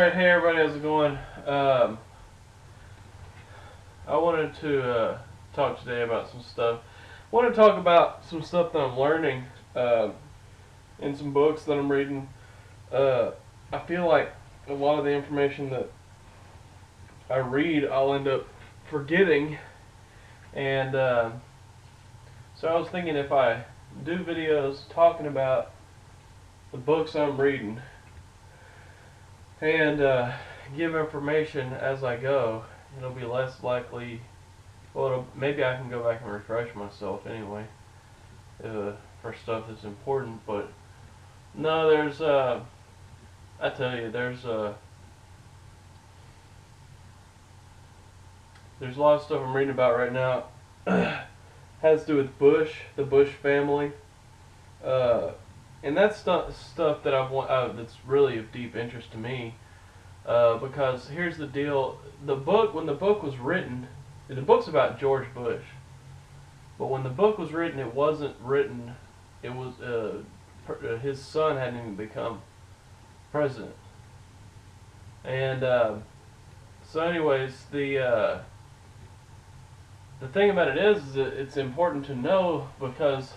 Alright, hey everybody, how's it going? I wanted to talk today about some stuff. I want to talk about some stuff that I'm learning in some books that I'm reading. I feel like a lot of the information that I read, I'll end up forgetting. And so I was thinking if I do videos talking about the books I'm reading and give information as I go, it'll be less likely. Well, maybe I can go back and refresh myself anyway for stuff that's important. But no, there's I tell you, there's a lot of stuff I'm reading about right now. Has to do with Bush, the Bush family, and that's stuff that that's really of deep interest to me. Because here's the deal: when the book was written, the book's about George Bush, but when the book was written, it wasn't written. It was his son hadn't even become president, and so, anyways, the thing about it is that it's important to know because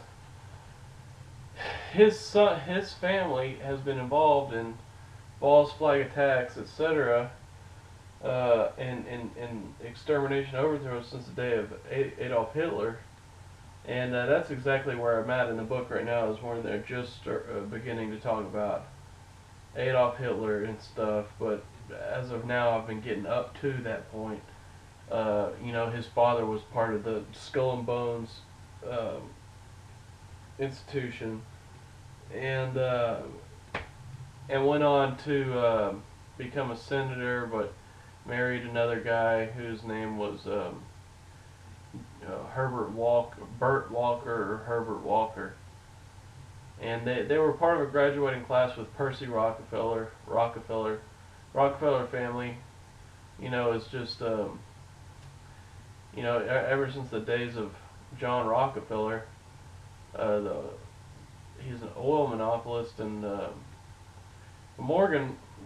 his family has been involved in false flag attacks, etc., and extermination overthrows since the day of Adolf Hitler. And that's exactly where I'm at in the book right now, is when they're just beginning to talk about Adolf Hitler and stuff. But as of now, I've been getting up to that point. His father was part of the Skull and Bones institution, and went on to become a senator, but married another guy whose name was Burt Walker or Herbert Walker, and they were part of a graduating class with Percy Rockefeller. Rockefeller family, is just ever since the days of John Rockefeller, he's an oil monopolist, and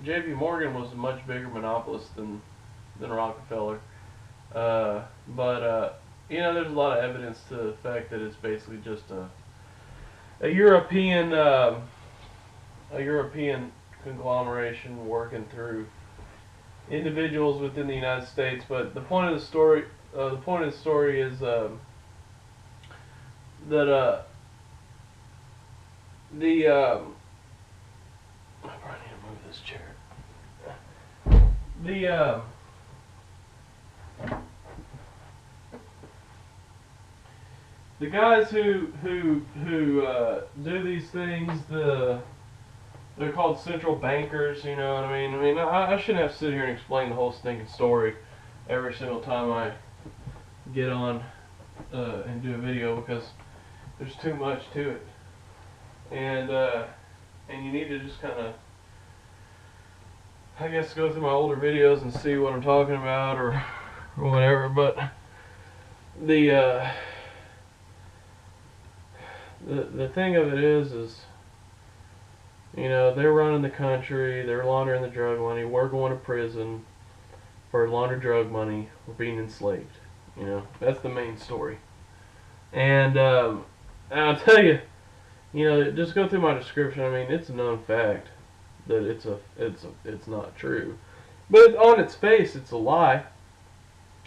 J.P. Morgan was a much bigger monopolist than Rockefeller. But there's a lot of evidence to the fact that it's basically just a European conglomeration working through individuals within the United States. But the point of the story is that I probably need to move this chair. The guys who do these things, they're called central bankers. You know what I mean? I mean, I shouldn't have to sit here and explain the whole stinking story every single time I get on and do a video, because there's too much to it, and you need to just kind of, I guess, go through my older videos and see what I'm talking about, or whatever. But the thing of it is they're running the country, they're laundering the drug money, we're going to prison for laundering drug money, we're being enslaved. That's the main story. And I'll tell you, just go through my description. I mean, it's a known fact that it's not true, but on its face, it's a lie.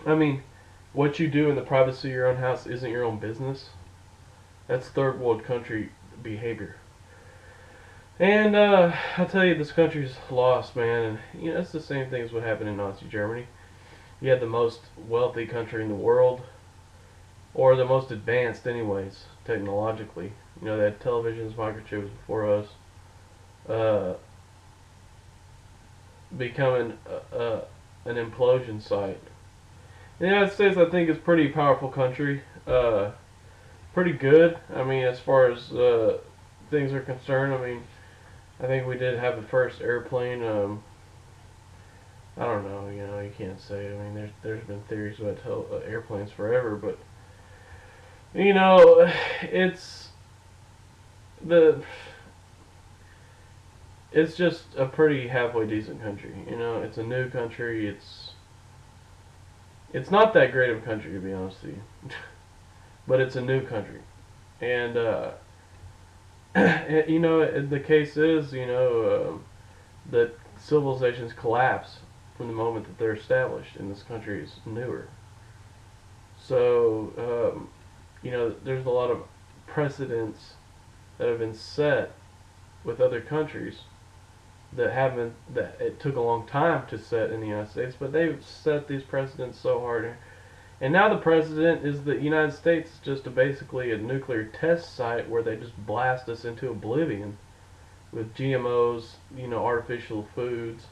I mean, what you do in the privacy of your own house isn't your own business. That's third world country behavior. And I'll tell you, this country's lost, man. And it's the same thing as what happened in Nazi Germany. You had the most wealthy country in the world, or the most advanced anyways, technologically. They had televisions, microchips before us, becoming an implosion site. The United States, I think, is a pretty powerful country, pretty good. I mean, as far as things are concerned, I mean, I think we did have the first airplane. I don't know, you can't say. I mean, there's been theories about airplanes forever, but it's it's just a pretty halfway decent country. You know, it's a new country. It's not that great of a country, to be honest with you, but it's a new country, and you know, the case is, you know, that civilizations collapse from the moment that they're established, and this country is newer. So, you know, there's a lot of precedents that have been set with other countries that it took a long time to set in the United States, but they've set these precedents so hard. And now the precedent is that the United States is just basically a nuclear test site where they just blast us into oblivion with GMOs, you know, artificial foods.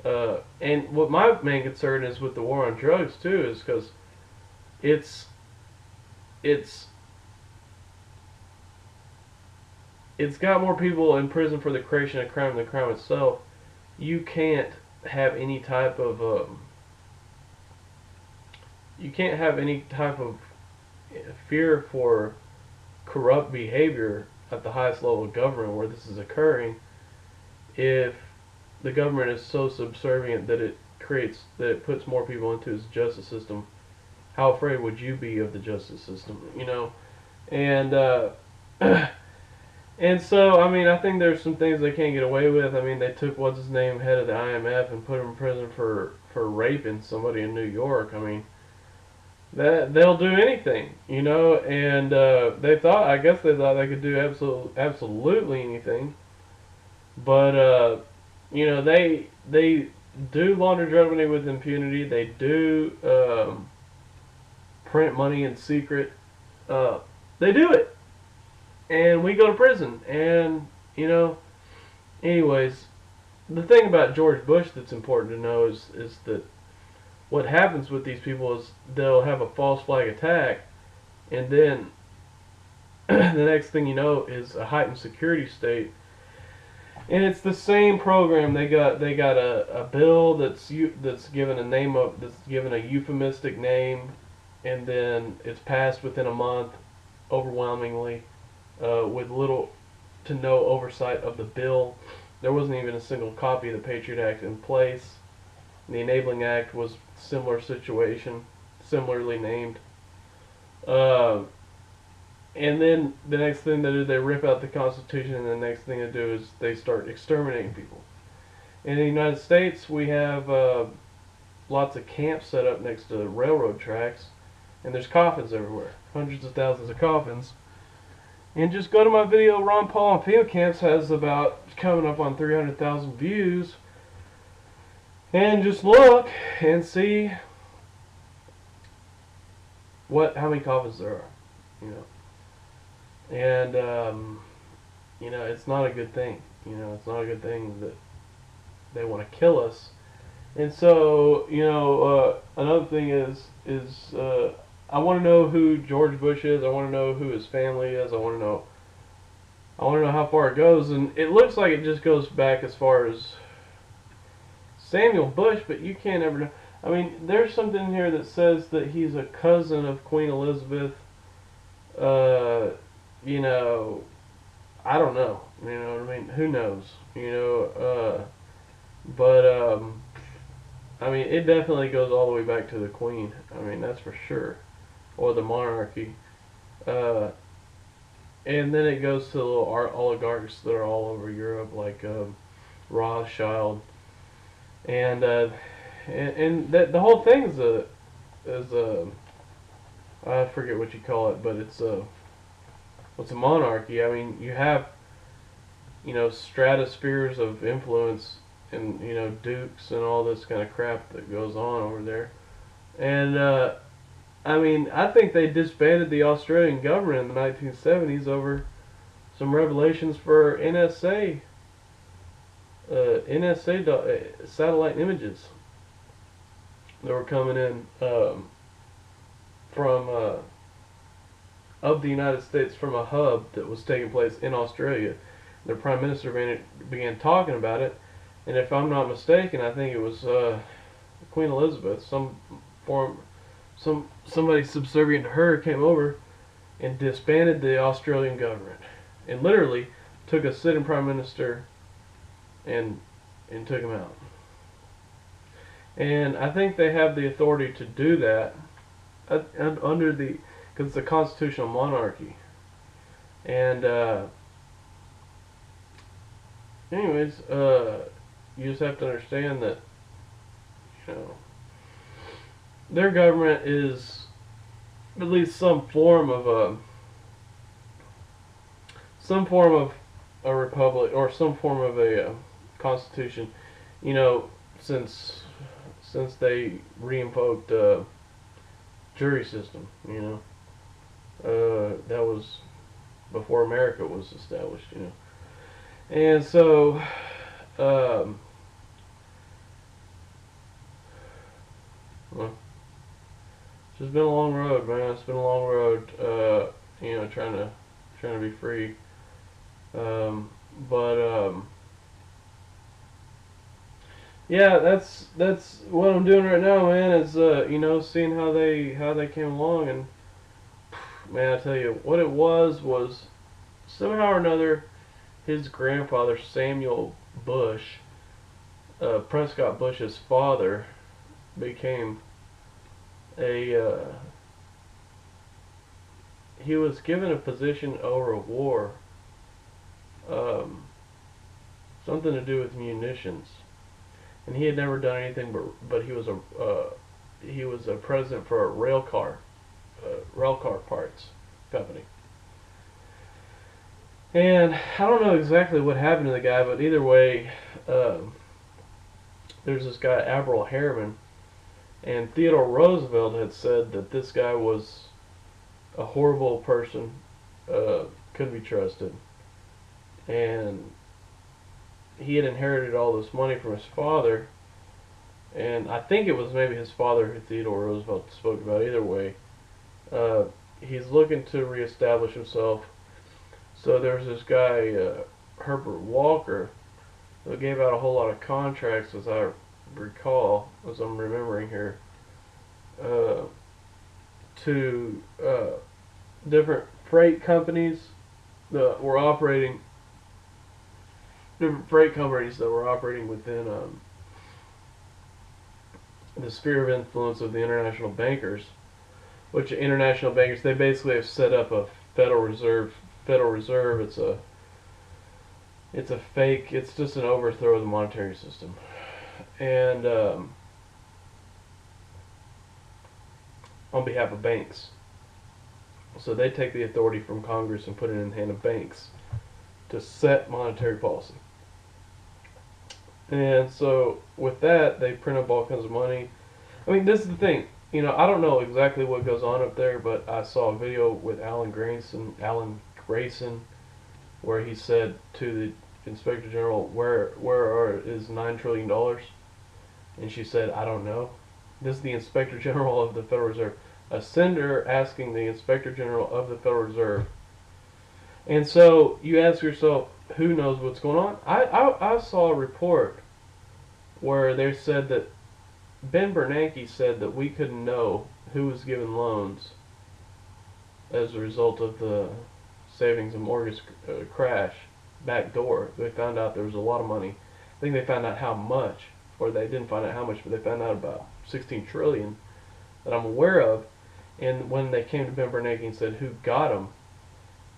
And what my main concern is with the war on drugs too, is because it's it's it's got more people in prison for the creation of crime than the crime itself. You can't have any type of fear for corrupt behavior at the highest level of government where this is occurring if the government is so subservient that it puts more people into its justice system. How afraid would you be of the justice system, you know? And and so, I mean, I think there's some things they can't get away with. I mean, they took what's his name, head of the IMF, and put him in prison for raping somebody in New York. I mean, that they'll do anything, you know. And I guess they thought they could do absolutely anything. But you know, they do launder drug money with impunity. They do print money in secret. They do it. And we go to prison. And, you know, anyways, the thing about George Bush that's important to know is that what happens with these people is they'll have a false flag attack, and then the next thing you know is a heightened security state. And it's the same program. They got a bill that's given a euphemistic name, and then it's passed within a month, overwhelmingly, with little to no oversight of the bill. There wasn't even a single copy of the Patriot Act in place. The Enabling Act was similar situation, similarly named. And then the next thing they do, they rip out the Constitution, and the next thing they do is they start exterminating people. In the United States, we have lots of camps set up next to railroad tracks, and there's coffins everywhere, hundreds of thousands of coffins. And just go to my video, Ron Paul on field camps, has about coming up on 300,000 views. And just look and see how many coffins there are, you know. And you know, it's not a good thing. You know, it's not a good thing that they want to kill us. And so, you know, another thing is I want to know who George Bush is. I want to know who his family is. I want to know how far it goes. And it looks like it just goes back as far as Samuel Bush, but you can't ever know. I mean, there's something here that says that he's a cousin of Queen Elizabeth. You know, I don't know. You know what I mean? Who knows? You know, but I mean, it definitely goes all the way back to the Queen. I mean, that's for sure. Or the monarchy. And then it goes to the little oligarchs that are all over Europe, like Rothschild. And that the whole thing is I forget what you call it, but it's a monarchy. I mean, you have, you know, stratospheres of influence, and, you know, dukes and all this kind of crap that goes on over there. And I mean, I think they disbanded the Australian government in the 1970s over some revelations for NSA satellite images that were coming in from of the United States from a hub that was taking place in Australia. The Prime Minister began talking about it, and if I'm not mistaken, I think it was Queen Elizabeth, somebody subservient to her came over and disbanded the Australian government, and literally took a sitting Prime Minister and took him out. And I think they have the authority to do that under the, because it's a constitutional monarchy. And anyways, you just have to understand that, you know, their government is at least some form of a republic, or some form of a constitution. You know, since they reinvoked jury system. You know, that was before America was established. You know, and so. Well, it's just been a long road, man. It's been a long road. You know, trying to be free. But yeah, that's what I'm doing right now, man. Is you know, seeing how they came along, and man, I tell you, what it was somehow or another, his grandfather Samuel Bush, Prescott Bush's father, became a he was given a position over a war, something to do with munitions, and he had never done anything but he was a president for a rail car parts company. And I don't know exactly what happened to the guy, but either way, there's this guy Averell Harriman, and Theodore Roosevelt had said that this guy was a horrible person, couldn't be trusted, and he had inherited all this money from his father, and I think it was maybe his father who Theodore Roosevelt spoke about. Either way, he's looking to reestablish himself. So there's this guy, Herbert Walker, who gave out a whole lot of contracts, as I recall, as I'm remembering here, to different freight companies that were operating within the sphere of influence of the international bankers. Which international bankers, they basically have set up a Federal Reserve. It's a fake. It's just an overthrow of the monetary system, and on behalf of banks. So they take the authority from Congress and put it in the hand of banks to set monetary policy. And so with that, they print up all kinds of money. I mean, this is the thing. You know, I don't know exactly what goes on up there, but I saw a video with Alan Grayson, where he said to the Inspector General, where is $9 trillion? And she said, I don't know. This is the Inspector General of the Federal Reserve. A senator asking the Inspector General of the Federal Reserve. And so you ask yourself, who knows what's going on? I saw a report where they said that Ben Bernanke said that we couldn't know who was given loans as a result of the savings and mortgage crash backdoor. They found out there was a lot of money. I think they found out how much, or they didn't find out how much, but they found out about 16 trillion that I'm aware of. And when they came to Ben Bernanke and said who got them,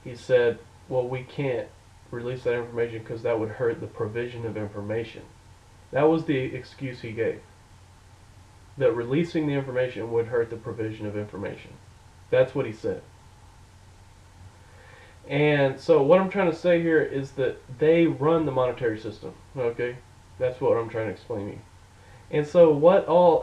he said, well, we can't release that information because that would hurt the provision of information. That was the excuse he gave. That releasing the information would hurt the provision of information. That's what he said. And so what I'm trying to say here is that they run the monetary system. Okay? That's what I'm trying to explain to you. And so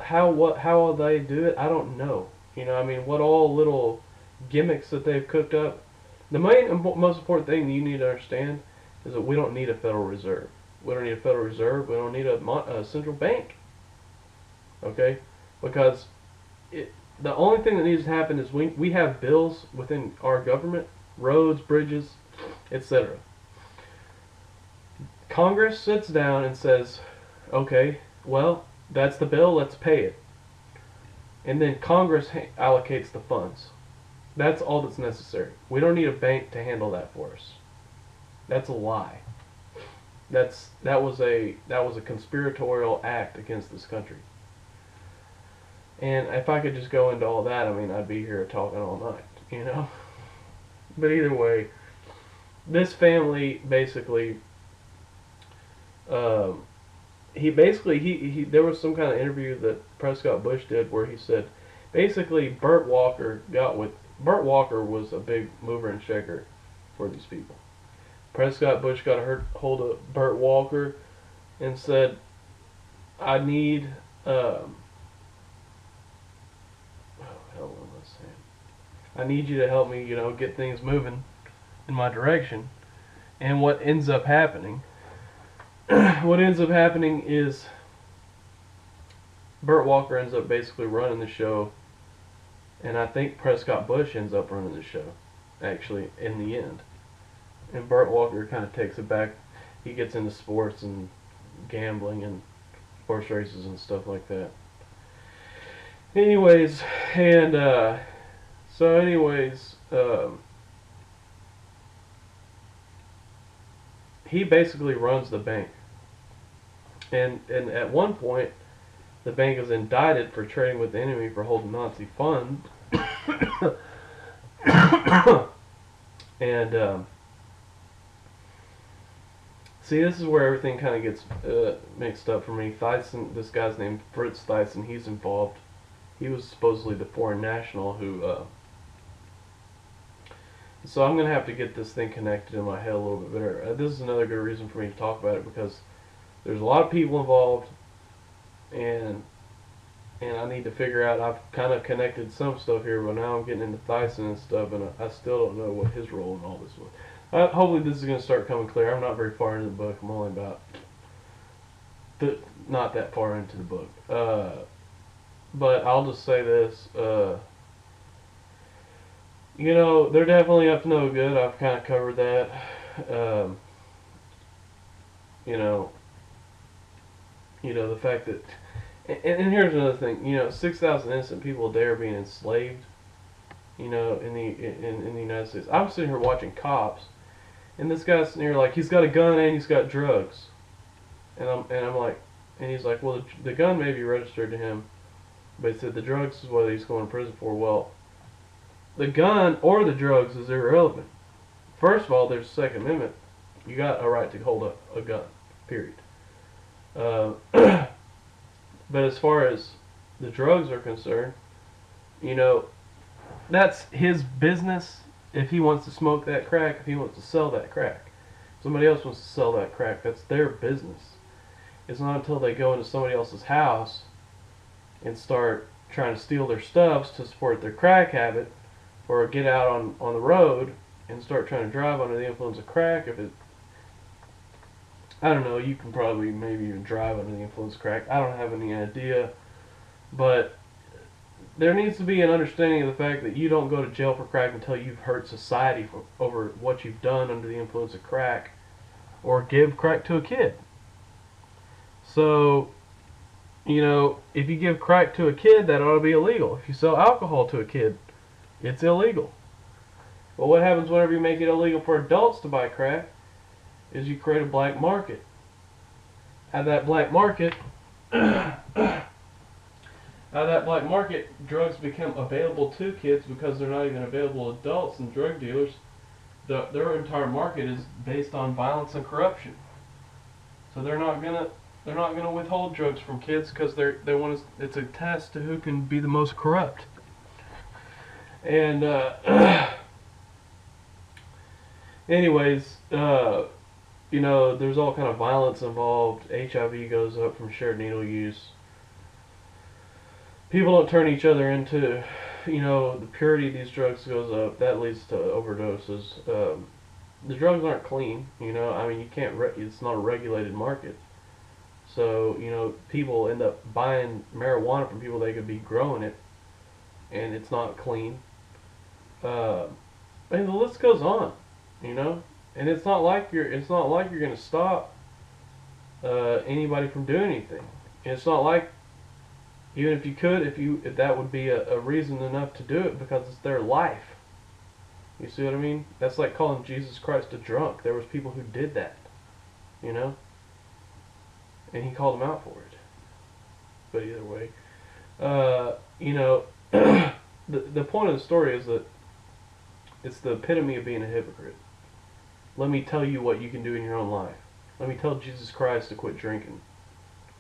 how they do it, I don't know. You know, I mean, what all little gimmicks that they've cooked up. The main and most important thing that you need to understand is that we don't need a Federal Reserve. We don't need a Federal Reserve. We don't need a central bank. Okay? Because the only thing that needs to happen is we have bills within our government, roads, bridges, etc. Congress sits down and says, okay, well, that's the bill, let's pay it. And then Congress allocates the funds. That's all that's necessary. We don't need a bank to handle that for us. That's a lie. That was a conspiratorial act against this country. And if I could just go into all that, I mean, I'd be here talking all night, you know. But either way, this family basically, he there was some kind of interview that Prescott Bush did where he said, basically, Burt Walker was a big mover and shaker for these people. Prescott Bush got a hold of Burt Walker and said, I need, I need you to help me, get things moving in my direction. And what ends up happening, is Burt Walker ends up basically running the show, and I think Prescott Bush ends up running the show, actually, in the end. And Burt Walker kind of takes it back. He gets into sports and gambling and horse races and stuff like that. Anyways, he basically runs the bank. And at one point, the bank is indicted for trading with the enemy for holding Nazi funds. And see, this is where everything kind of gets mixed up for me. Thyssen, this guy's named Fritz Thyssen, he's involved. He was supposedly the foreign national who... so I'm going to have to get this thing connected in my head a little bit better. This is another good reason for me to talk about it, because there's a lot of people involved, and I need to figure out, I've kind of connected some stuff here, but now I'm getting into Thyssen and stuff, and I still don't know what his role in all this was. Hopefully this is going to start coming clear. I'm not very far into the book. I'm only about not that far into the book. But I'll just say this. They're definitely up to no good. I've kind of covered that. The fact that... And here's another thing. 6,000 innocent people a day are being enslaved, in the United States. I'm sitting here watching Cops, and this guy's sitting here like, he's got a gun and he's got drugs. And I'm like, and he's like, well, the gun may be registered to him, but he said the drugs is what he's going to prison for. Well, the gun or the drugs is irrelevant. First of all, there's the Second Amendment. You got a right to hold a gun, period. But as far as the drugs are concerned, that's his business. If he wants to smoke that crack, if he wants to sell that crack, somebody else wants to sell that crack, that's their business. It's not until they go into somebody else's house and start trying to steal their stuffs to support their crack habit, or get out on the road and start trying to drive under the influence of crack. I don't know, you can probably maybe even drive under the influence of crack. I don't have any idea. But there needs to be an understanding of the fact that you don't go to jail for crack until you've hurt society over what you've done under the influence of crack, or give crack to a kid. So, if you give crack to a kid, that ought to be illegal. If you sell alcohol to a kid, it's illegal. But what happens whenever you make it illegal for adults to buy crack is you create a black market. Out of that black market, drugs become available to kids because they're not even available to adults, and drug dealers, their entire market is based on violence and corruption. So they're not gonna withhold drugs from kids because it's a test to who can be the most corrupt. And anyways, there's all kind of violence involved. HIV goes up from shared needle use. People don't turn each other into, the purity of these drugs goes up. That leads to overdoses. The drugs aren't clean, you can't, it's not a regulated market. So, people end up buying marijuana from people they could be growing it, and it's not clean. And the list goes on, and it's not like you're going to stop anybody from doing anything. And it's not like, even if you could, if that would be a reason enough to do it, because it's their life. You see what I mean? That's like calling Jesus Christ a drunk. There was people who did that. you know? And he called him out for it. But either way, you know, the point of the story is that it's the epitome of being a hypocrite. Let me tell you what you can do in your own life. Let me tell Jesus Christ to quit drinking,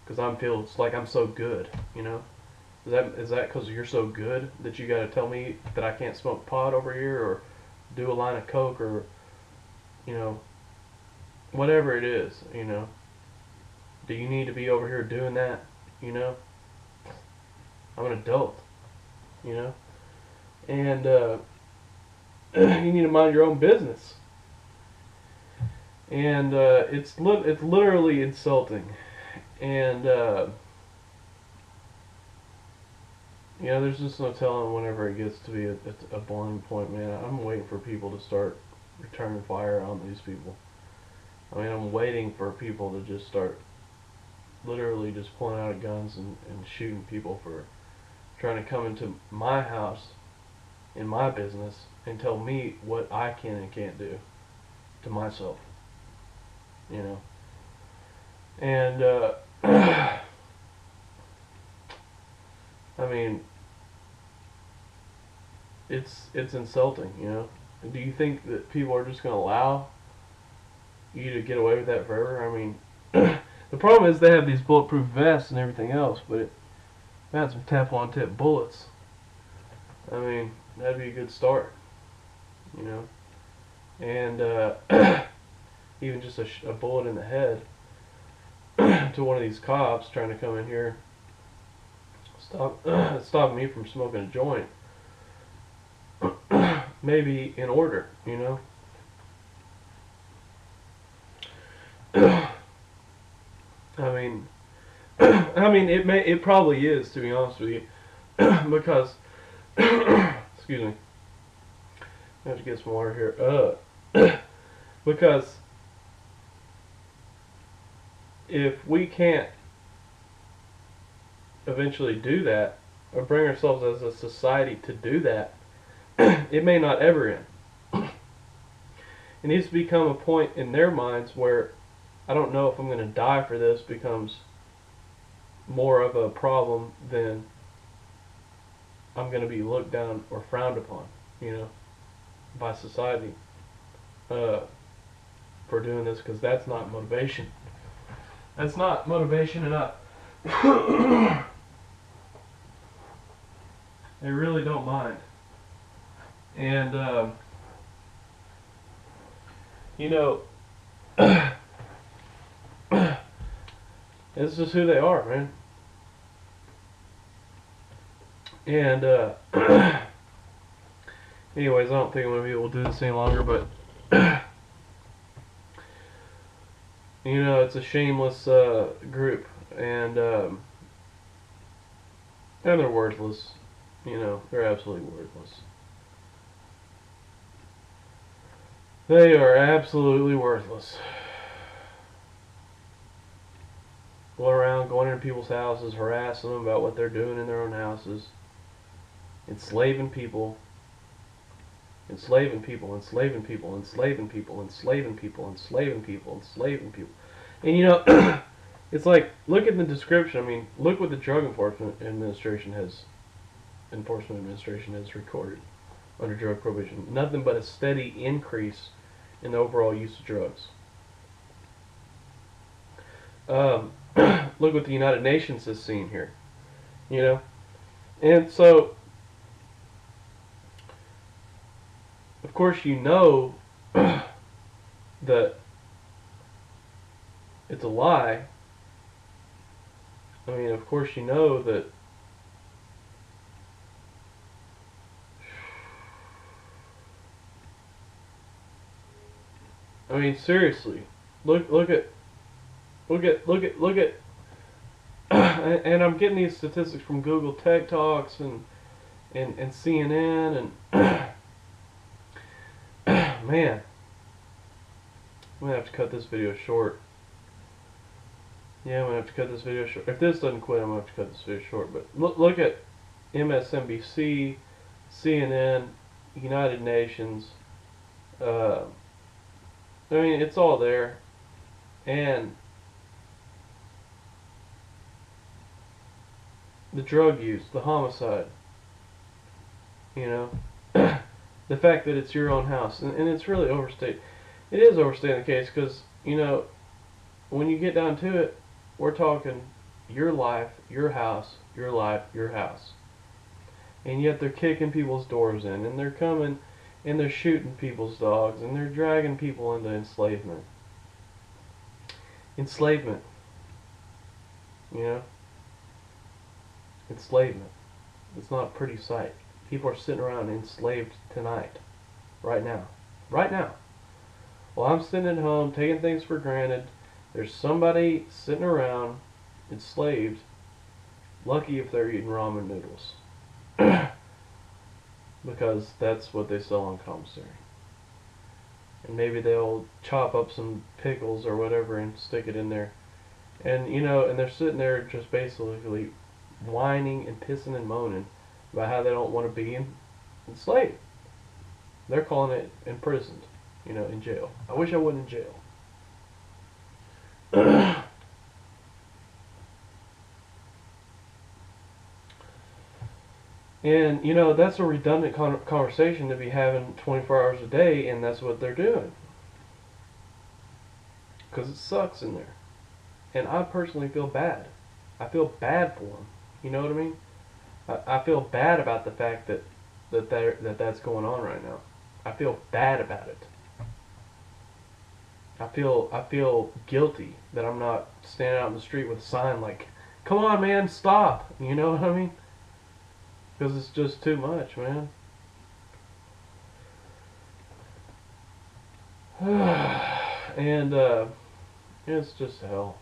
because it's like I'm so good, you know? Is that because you're so good that you got to tell me that I can't smoke pot over here or do a line of coke or, you know, whatever it is, you know? Do you need to be over here doing that, you know? I'm an adult, you know? And you need to mind your own business. And it's literally insulting. And you know, there's just no telling whenever it gets to be a boiling point, man. I'm waiting for people to start returning fire on these people. I mean, I'm waiting for people to just start literally just pulling out guns and shooting people for trying to come into my house, in my business, and tell me what I can and can't do to myself, you know. And I mean, it's insulting, you know. Do you think that people are just going to allow you to get away with that forever? I mean, the problem is they have these bulletproof vests and everything else, but it had some Teflon tip bullets. I mean, that'd be a good start, you know. And even just a bullet in the head to one of these cops trying to come in here, stopping me from smoking a joint, maybe in order, you know. I mean, it probably is, to be honest with you, because, excuse me, I have to get some water here, because if we can't eventually do that, or bring ourselves as a society to do that, it may not ever end. It needs to become a point in their minds where I don't know if I'm going to die for this becomes more of a problem than I'm going to be looked down or frowned upon, you know, by society for doing this, because that's not motivation. That's not motivation enough. They really don't mind. And, you know, it's just who they are, man. And, anyways, I don't think I'm going to be able to do this any longer, but, you know, it's a shameless group, and they're worthless. You know, they're absolutely worthless. They are absolutely worthless. Going around, going into people's houses, harassing them about what they're doing in their own houses, enslaving people, enslaving people, enslaving people, enslaving people, enslaving people, enslaving people, enslaving people. And you know, it's like, look at the description. I mean, look what the Drug Enforcement Administration has recorded under drug prohibition. Nothing but a steady increase in the overall use of drugs. Look what the United Nations has seen here, you know. And so, of course, you know that it's a lie. I mean, of course, you know that I mean, seriously, look at, and I'm getting these statistics from Google Tech Talks and CNN and man, I'm gonna have to cut this video short. Yeah, I'm gonna have to cut this video short. If this doesn't quit, I'm gonna have to cut this video short. But look at MSNBC, CNN, United Nations. I mean, it's all there. And the drug use, the homicide, you know, the fact that it's your own house, and it's really overstated. It is overstating the case because, you know, when you get down to it, we're talking your life, your house, your life, your house. And yet they're kicking people's doors in, and they're coming, and they're shooting people's dogs, and they're dragging people into enslavement. Enslavement, you know? Enslavement. It's not a pretty sight. People are sitting around enslaved tonight. Right now. Right now. While I'm sitting at home taking things for granted, there's somebody sitting around enslaved, lucky if they're eating ramen noodles. Because that's what they sell on commissary. And maybe they'll chop up some pickles or whatever and stick it in there. And, you know, and they're sitting there just basically whining and pissing and moaning about how they don't want to be enslaved. They're calling it imprisoned, you know, in jail. I wish I wasn't in jail. And, you know, that's a redundant conversation to be having 24 hours a day, and that's what they're doing. Because it sucks in there. And I personally feel bad. I feel bad for them. You know what I mean? I feel bad about the fact that's going on right now. I feel bad about it. I feel guilty that I'm not standing out in the street with a sign like, "Come on, man, stop." You know what I mean? Because it's just too much, man. And it's just hell.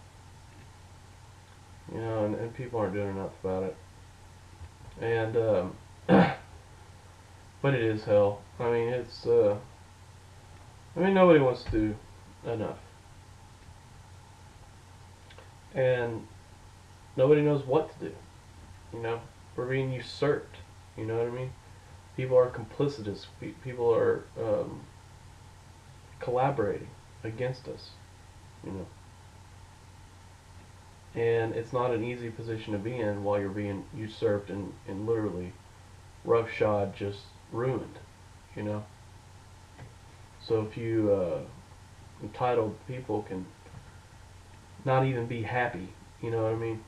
You know, and people aren't doing enough about it. And but it is hell. I mean, it's I mean, nobody wants to do enough. And nobody knows what to do. You know, we're being usurped. You know what I mean? People are complicitous. People are collaborating against us. You know. And it's not an easy position to be in while you're being usurped and literally roughshod, just ruined, you know. So if you entitled people can not even be happy, you know what I mean?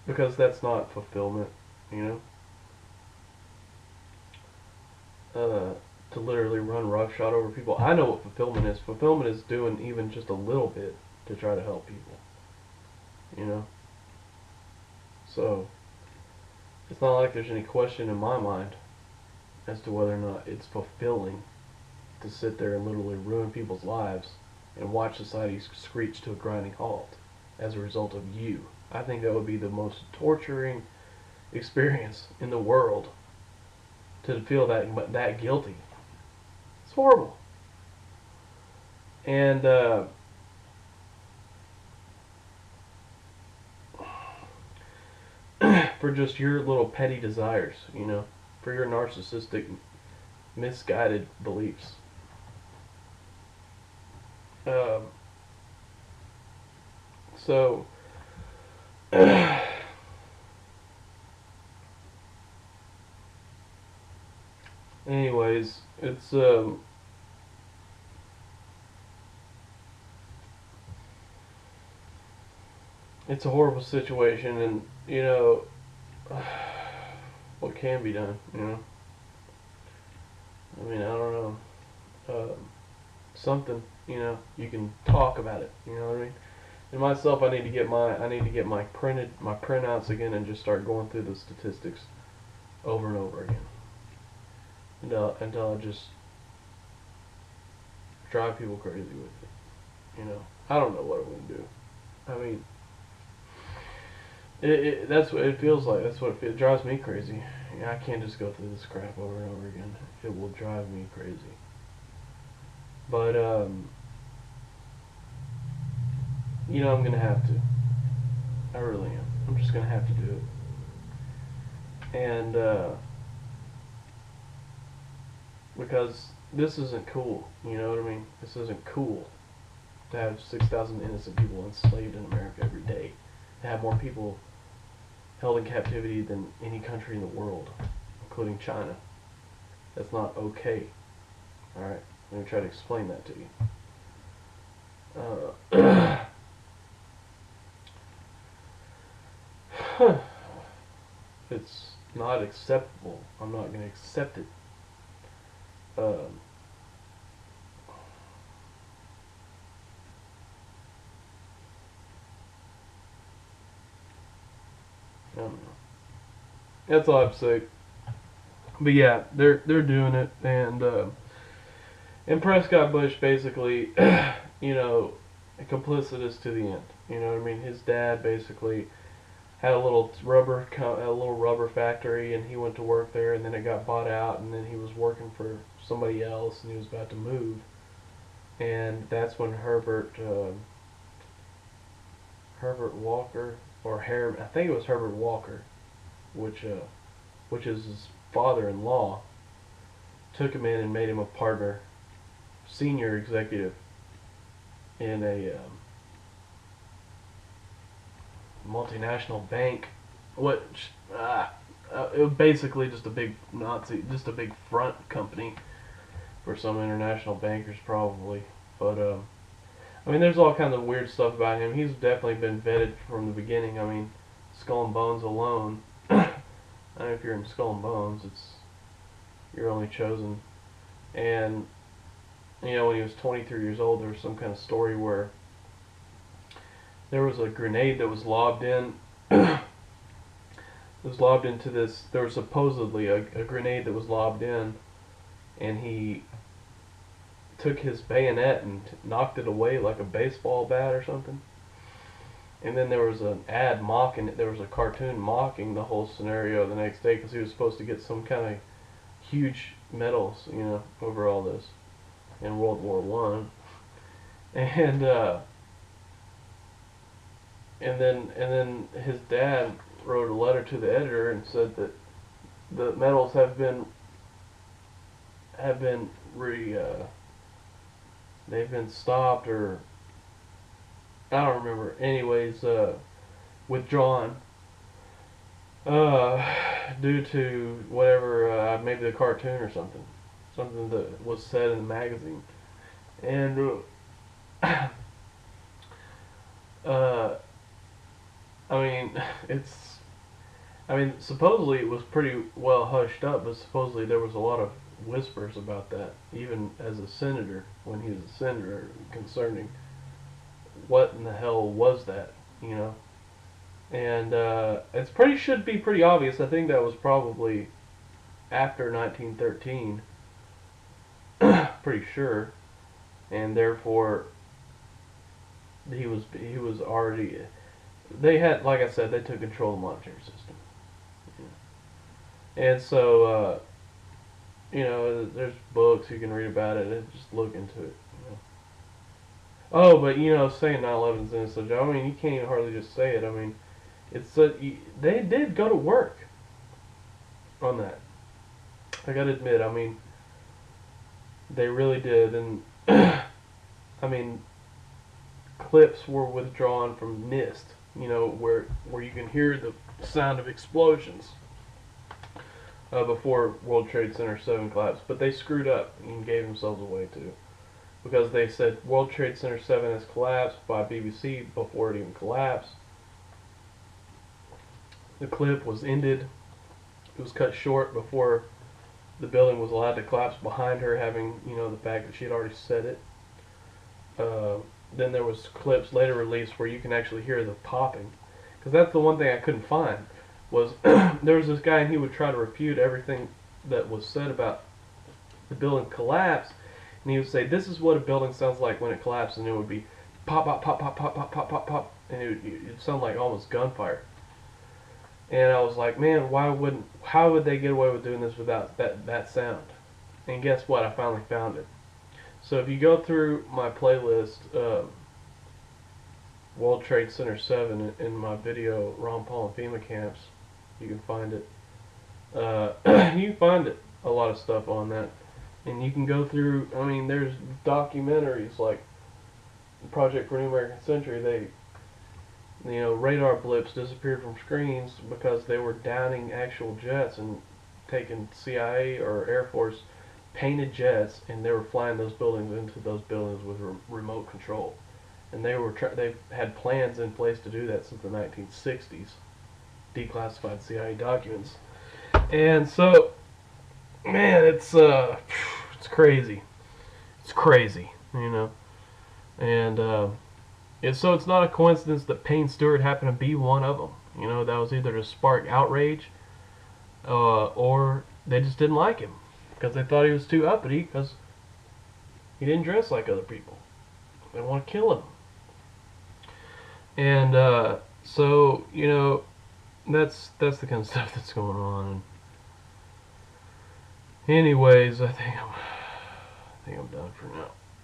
Because that's not fulfillment, you know. To literally run roughshod over people. I know what fulfillment is. Fulfillment is doing even just a little bit to try to help people. You know? So, it's not like there's any question in my mind as to whether or not it's fulfilling to sit there and literally ruin people's lives and watch society screech to a grinding halt as a result of you. I think that would be the most torturing experience in the world, to feel that guilty. It's horrible. And for just your little petty desires, you know, for your narcissistic, misguided beliefs. So, anyways, it's a horrible situation, and you know what can be done. You know, I mean, I don't know. Something, you know, you can talk about it. You know what I mean? And myself, I need to get my printouts again and just start going through the statistics over and over again until I just drive people crazy with it. You know, I don't know what I'm gonna do. I mean, that's what it feels like. That's what it drives me crazy. You know, I can't just go through this crap over and over again. It will drive me crazy. But you know, I'm gonna have to. I really am. I'm just gonna have to do it. And because this isn't cool. You know what I mean? This isn't cool to have 6,000 innocent people enslaved in America every day. To have more people held in captivity than any country in the world, including China. That's not okay. Alright, let me try to explain that to you. It's not acceptable. I'm not going to accept it. I don't know. That's all I have to say. But yeah, they're doing it, and Prescott Bush basically, you know, complicitous to the end. You know what I mean? His dad basically had a little rubber factory, and he went to work there, and then it got bought out, and then he was working for somebody else, and he was about to move, and that's when Herbert Walker or Harriman, I think it was Herbert Walker, which is his father-in-law, took him in and made him a partner, senior executive in a multinational bank, which it was basically just a big just a big front company for some international bankers probably. But I mean, there's all kinds of weird stuff about him. He's definitely been vetted from the beginning. I mean, Skull and Bones alone. I don't know if you're in Skull and Bones, you're only chosen. And you know, when he was 23 years old, there was some kind of story where there was a grenade that was lobbed in. It was lobbed into this. There was supposedly a grenade that was lobbed in, and he took his bayonet and knocked it away like a baseball bat or something. And then there was an ad mocking it. There was a cartoon mocking the whole scenario the next day because he was supposed to get some kind of huge medals, you know, over all this in World War One. And then his dad wrote a letter to the editor and said that the medals have been they've been stopped, or I don't remember. Anyways, withdrawn due to whatever, maybe the cartoon or something that was said in the magazine. And I mean, supposedly it was pretty well hushed up, but supposedly there was a lot of whispers about that, even as a senator, when he was a senator, concerning what in the hell was that, you know. And should be pretty obvious. I think that was probably after 1913, pretty sure, and therefore he was already. They had, like I said, they took control of the monetary system. And so, you know, there's books you can read about it and just look into it. You know. Oh, but you know, saying 9/11's innocent, I mean, you can't even hardly just say it. I mean, they did go to work on that. I gotta admit, I mean, they really did, and I mean, clips were withdrawn from NIST. You know, where you can hear the sound of explosions before World Trade Center 7 collapsed. But they screwed up and gave themselves away too. Because they said World Trade Center 7 has collapsed by BBC before it even collapsed. The clip was ended. It was cut short before the building was allowed to collapse behind her, having, you know, the fact that she had already said it. Then there was clips later released where you can actually hear the popping. Because that's the one thing I couldn't find. Was there was this guy, and he would try to refute everything that was said about the building collapse. And he would say, this is what a building sounds like when it collapses. And it would be pop, pop, pop, pop, pop, pop, pop, pop, pop. And it would sound like almost gunfire. And I was like, man, how would they get away with doing this without that sound? And guess what? I finally found it. So if you go through my playlist, World Trade Center 7, in my video, Ron Paul and FEMA camps, you can find it. You can find it, a lot of stuff on that. And you can go through, I mean, there's documentaries like Project for a New American Century. Radar blips disappeared from screens because they were downing actual jets and taking CIA or Air Force painted jets, and they were flying those buildings into those buildings with remote control. And they've had plans in place to do that since the 1960s, declassified CIA documents. And so, man, it's crazy. It's crazy, And so it's not a coincidence that Payne Stewart happened to be one of them. That was either to spark outrage, or they just didn't like him because they thought he was too uppity because he didn't dress like other people. They want to kill him. And so that's the kind of stuff that's going on. And anyways, I think I'm done for now.